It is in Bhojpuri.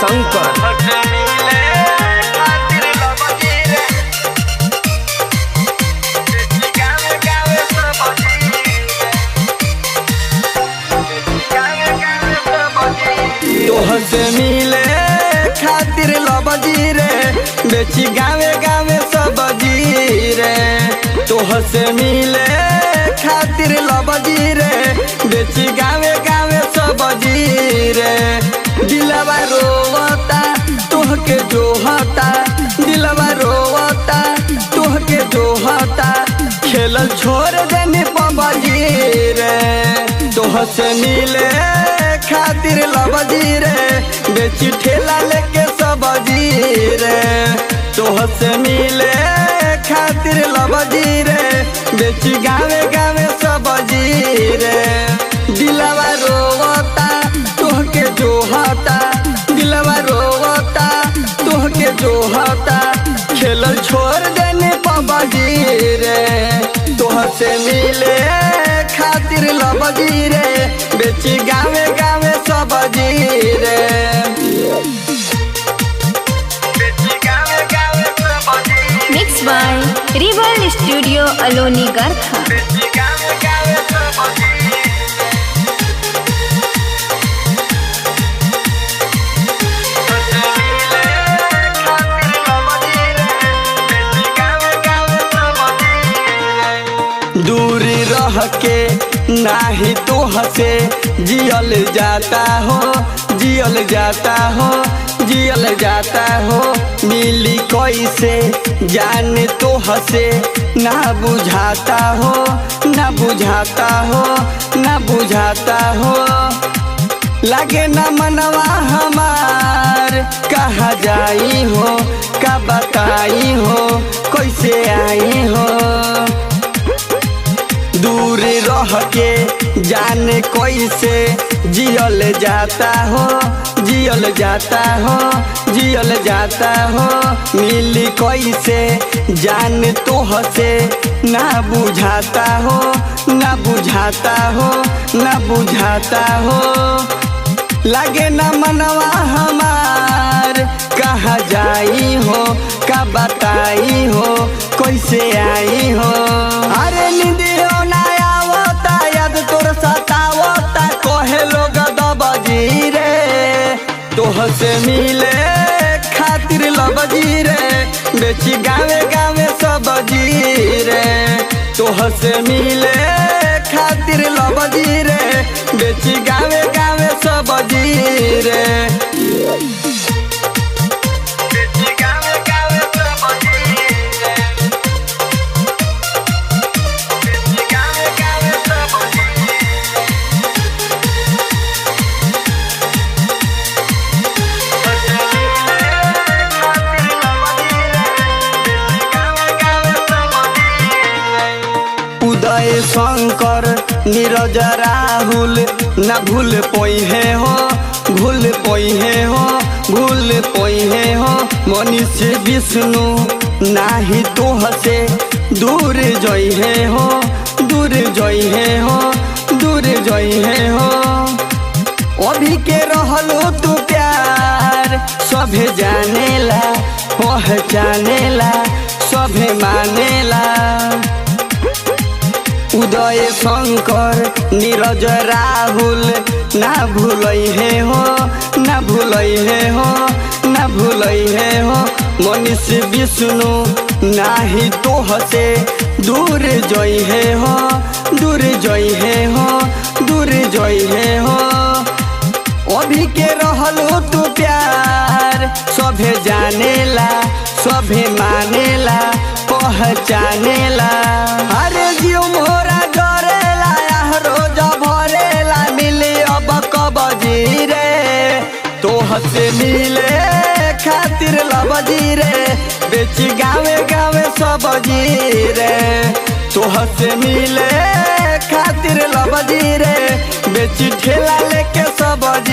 शंकर। तोहसे मिले खातिर लबजी रे बेची गावे गावे सब्जी रे। तोहसे मिले खातिर लबजी रे बेची गावे गावे सब्जी रे। दिलवा रोवता तोहके जोहता, दिलवा रोवता तोहके जोहता, खेलल छोड़ देने पबजी रे। तोहसे मिले खातिर लबजी रे बेची ठेला लेके सब्जी रे। तोहसे मिले खातिर लबजी रे बेची गावे गावे सब्जी रे। दिलवा रोवता तोहके जोहता, दिलवा रोवता तोहके जोहता, खेलल छोड़ देने पबजी रे। तोहसे मिले खातिर लबजी रे बेची गावे गावे सब्जी रे। मिक्स बाय रिवल स्टूडियो अलोनी गरखा। दूरी रह के नाही तोहसे जियल जाता हो, जियल जाता हो, जियल जाता हो। मिली कैसे जान तोहसे ना बुझाता हो, ना बुझाता हो, ना बुझाता हो। लागे ना मनवा हमार कहाँ जाई हो, का बताई हो, कैसे आई हो। दूर रह के जाने कैसे जियल जाता हो, जियल जाता हो, जियल जाता हो। मिली कैसे जान तोहसे ना बुझाता हो, ना बुझाता हो, ना बुझाता हो। लागे ना मनवा हमार कहाँ जाई हो, का बताई हो, कैसे आई हो। अरे निदियो ना आवता याद तोर सतावता, कहे लोग दबजी रे। तोहसे मिले खातिर लबजी रे बेची गावे गावे सब्जी रे। तोहसे मिले खातिर लबजी रे बेची गावे गावे सब्जी रे। उदय शंकर नीरज राहुल ना भूल पोइहे हो, भूल पोइहे हो, भूल पोइहे हो। मनीष विष्णु नाही तोहसे दूर जइहे हो, दूर जइहे हो, दूर जइहे हो। अभी के रहलो तू प्यार सभे जानेला, पहचानेला, सभे मानेला। उदय शंकर नीरज राहुल ना भूलइहे हो, ना भूलइहे हो, ना भूलइहे हो। मनीष विष्णु नाही तोहसे दूर जइहे हो, दूर जइहे हो, दूर जइहे हो। अभी के रहलो तू प्यार सभे जानेला, सभे मानेला, पहचानेला। अरे जीव मोरा डरेला रोज भरेला, मिली अब कबजी रे। तोहसे मिले खातिर लबजी रे बेची गावे गावे सब्जी रे। तोहसे मिले खातिर लबजी रे बेची ठेला लेके सब्जी।